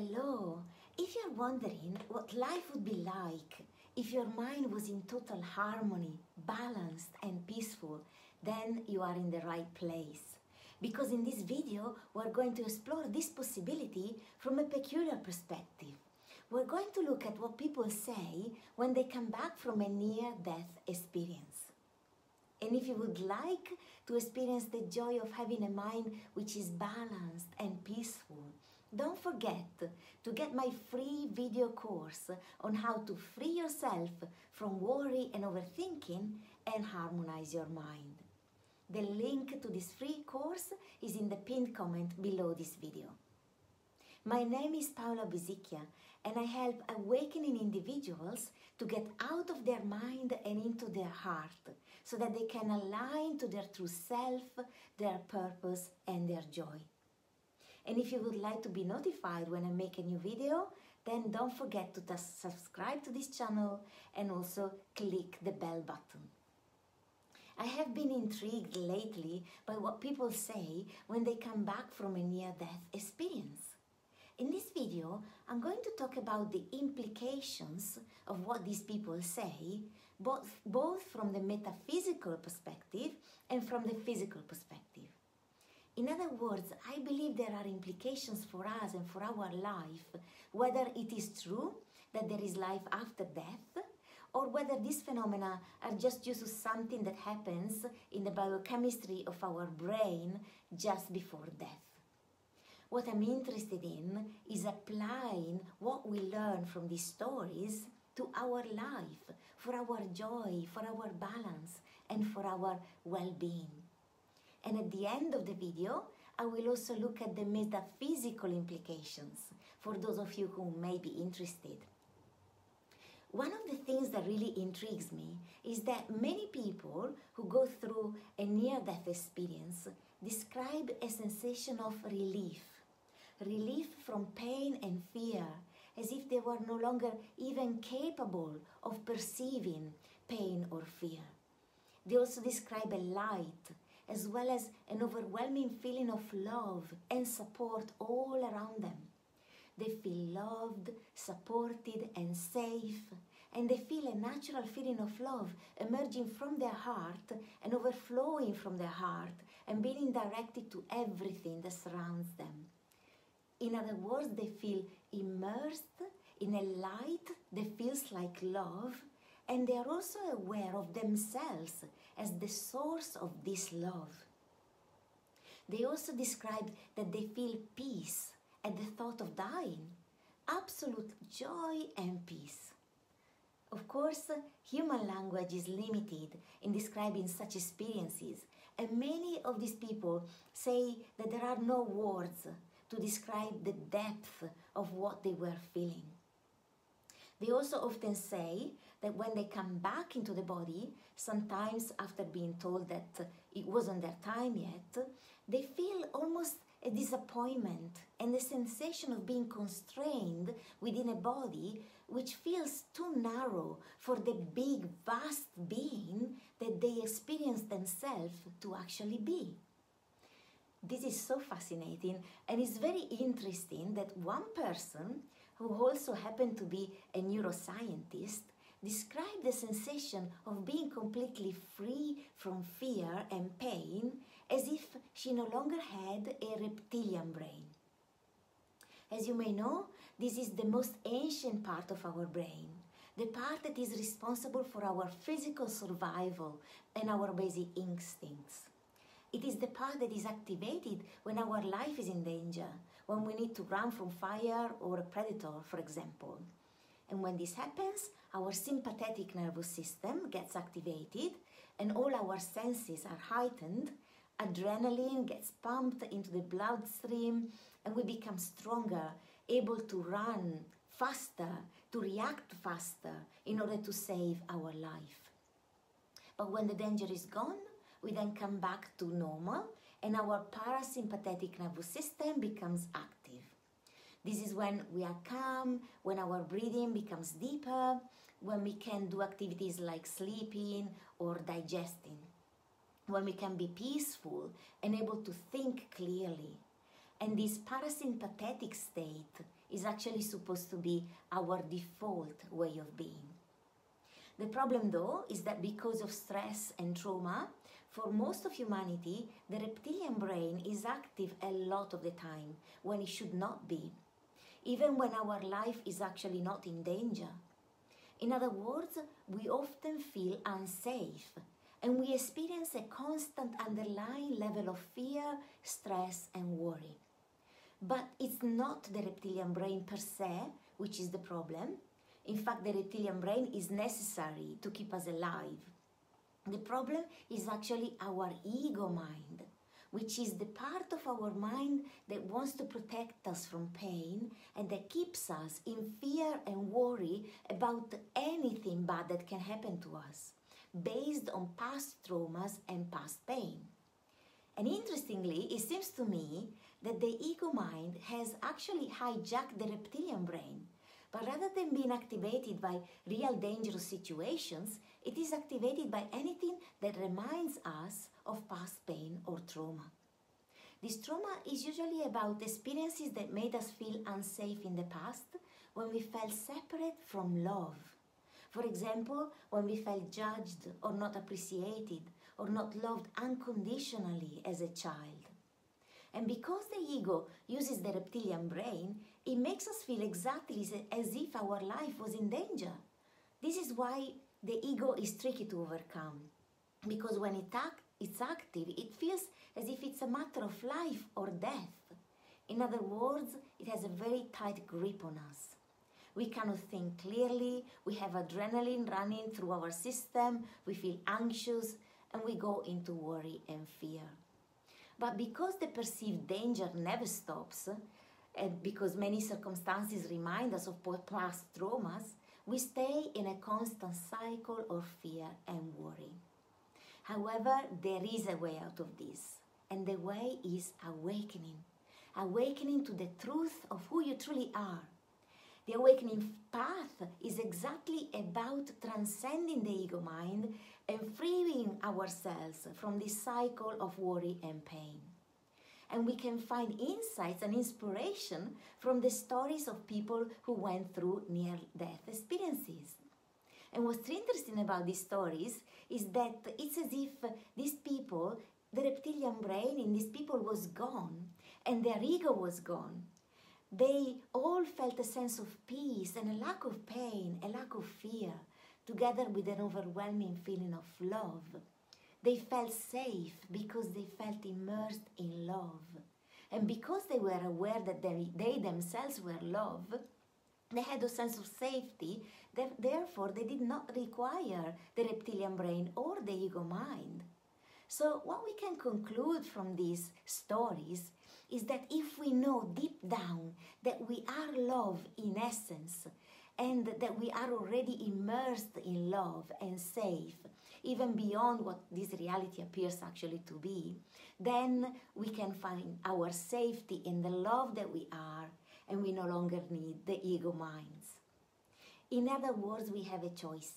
Hello! If you're wondering what life would be like if your mind was in total harmony, balanced and peaceful, then you are in the right place. Because in this video, we're going to explore this possibility from a peculiar perspective. We're going to look at what people say when they come back from a near-death experience. And if you would like to experience the joy of having a mind which is balanced and peaceful, don't forget to get my free video course on how to free yourself from worry and overthinking and harmonize your mind. The link to this free course is in the pinned comment below this video. My name is Paola and I help awakening individuals to get out of their mind and into their heart so that they can align to their true self, their purpose and their joy. And if you would like to be notified when I make a new video, then don't forget to subscribe to this channel and also click the bell button. I have been intrigued lately by what people say when they come back from a near-death experience. In this video, I'm going to talk about the implications of what these people say, both from the metaphysical perspective and from the physical perspective. In other words, I believe there are implications for us and for our life, whether it is true that there is life after death, or whether these phenomena are just due to something that happens in the biochemistry of our brain just before death. What I'm interested in is applying what we learn from these stories to our life, for our joy, for our balance, and for our well-being. And at the end of the video, I will also look at the metaphysical implications for those of you who may be interested. One of the things that really intrigues me is that many people who go through a near-death experience describe a sensation of relief from pain and fear, as if they were no longer even capable of perceiving pain or fear. They also describe a light, as well as an overwhelming feeling of love and support all around them. They feel loved, supported and safe, and they feel a natural feeling of love emerging from their heart and overflowing from their heart and being directed to everything that surrounds them. In other words, they feel immersed in a light that feels like love, and they are also aware of themselves as the source of this love. They also describe that they feel peace at the thought of dying, absolute joy and peace. Of course, human language is limited in describing such experiences, and many of these people say that there are no words to describe the depth of what they were feeling. They also often say that when they come back into the body, sometimes after being told that it wasn't their time yet, they feel almost a disappointment and the sensation of being constrained within a body which feels too narrow for the big, vast being that they experience themselves to actually be. This is so fascinating, and it's very interesting that one person, who also happened to be a neuroscientist, described the sensation of being completely free from fear and pain as if she no longer had a reptilian brain. As you may know, this is the most ancient part of our brain, the part that is responsible for our physical survival and our basic instincts. It is the part that is activated when our life is in danger, when we need to run from fire or a predator, for example. And when this happens, our sympathetic nervous system gets activated and all our senses are heightened, adrenaline gets pumped into the bloodstream, and we become stronger, able to run faster, to react faster in order to save our life. But when the danger is gone, we then come back to normal and our parasympathetic nervous system becomes active. This is when we are calm, when our breathing becomes deeper, when we can do activities like sleeping or digesting, when we can be peaceful and able to think clearly. And this parasympathetic state is actually supposed to be our default way of being. The problem, though, is that because of stress and trauma, for most of humanity, the reptilian brain is active a lot of the time when it should not be, even when our life is actually not in danger. In other words, we often feel unsafe and we experience a constant underlying level of fear, stress, and worry. But it's not the reptilian brain per se which is the problem. In fact, the reptilian brain is necessary to keep us alive. The problem is actually our ego mind, which is the part of our mind that wants to protect us from pain and that keeps us in fear and worry about anything bad that can happen to us, based on past traumas and past pain. And interestingly, it seems to me that the ego mind has actually hijacked the reptilian brain. But rather than being activated by real dangerous situations, it is activated by anything that reminds us of past pain or trauma. This trauma is usually about experiences that made us feel unsafe in the past when we felt separate from love. For example, when we felt judged or not appreciated or not loved unconditionally as a child. And because the ego uses the reptilian brain, it makes us feel exactly as if our life was in danger. This is why the ego is tricky to overcome, because when it's active, it feels as if it's a matter of life or death. In other words, it has a very tight grip on us. We cannot think clearly, we have adrenaline running through our system, we feel anxious, and we go into worry and fear. But because the perceived danger never stops, and because many circumstances remind us of past traumas, we stay in a constant cycle of fear and worry. However, there is a way out of this, and the way is awakening. Awakening to the truth of who you truly are. The awakening path is exactly about transcending the ego mind and freeing ourselves from this cycle of worry and pain. And we can find insights and inspiration from the stories of people who went through near-death experiences. And what's interesting about these stories is that it's as if these people, the reptilian brain in these people was gone and their ego was gone. They all felt a sense of peace and a lack of pain, a lack of fear, together with an overwhelming feeling of love. They felt safe because they felt immersed in love. And because they were aware that they themselves were love, they had a sense of safety, therefore they did not require the reptilian brain or the ego mind. So what we can conclude from these stories is that if we know deep down that we are love in essence, and that we are already immersed in love and safe, even beyond what this reality appears actually to be, then we can find our safety in the love that we are, and we no longer need the ego minds. In other words, we have a choice.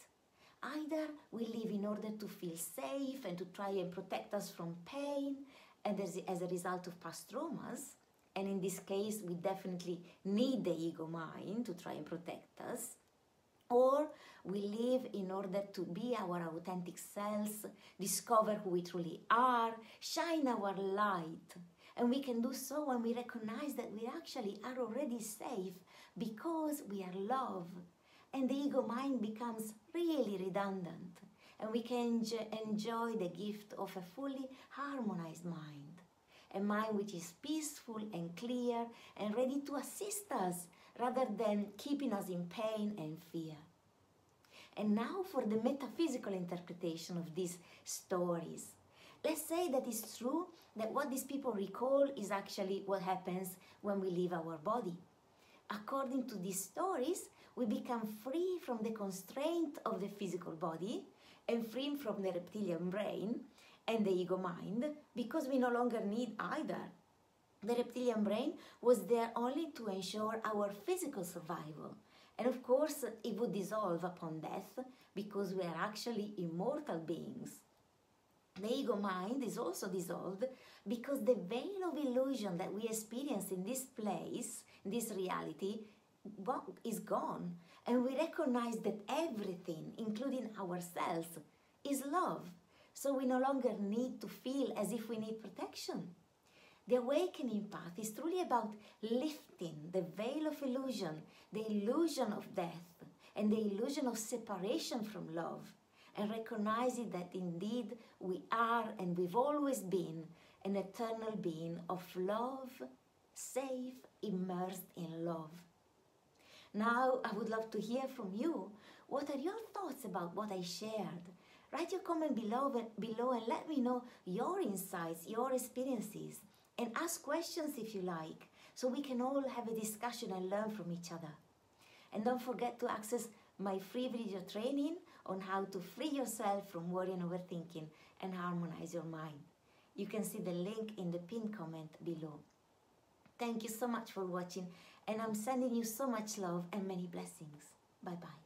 Either we live in order to feel safe and to try and protect us from pain, and as a result of past traumas, and in this case, we definitely need the ego mind to try and protect us. Or we live in order to be our authentic selves, discover who we truly are, shine our light. And we can do so when we recognize that we actually are already safe because we are love. And the ego mind becomes really redundant. And we can enjoy the gift of a fully harmonized mind. A mind which is peaceful and clear and ready to assist us rather than keeping us in pain and fear. And now for the metaphysical interpretation of these stories. Let's say that it's true that what these people recall is actually what happens when we leave our body. According to these stories, we become free from the constraint of the physical body and free from the reptilian brain and the ego mind, because we no longer need either. The reptilian brain was there only to ensure our physical survival. And of course, it would dissolve upon death because we are actually immortal beings. The ego mind is also dissolved because the veil of illusion that we experience in this place, in this reality, is gone. And we recognize that everything, including ourselves, is love. So we no longer need to feel as if we need protection. The awakening path is truly about lifting the veil of illusion, the illusion of death, and the illusion of separation from love, and recognizing that indeed we are and we've always been an eternal being of love, safe, immersed in love. Now I would love to hear from you. What are your thoughts about what I shared? Write your comment below and let me know your insights, your experiences, and ask questions if you like, so we can all have a discussion and learn from each other. And don't forget to access my free video training on how to free yourself from worry and overthinking and harmonize your mind. You can see the link in the pinned comment below. Thank you so much for watching, and I'm sending you so much love and many blessings. Bye-bye.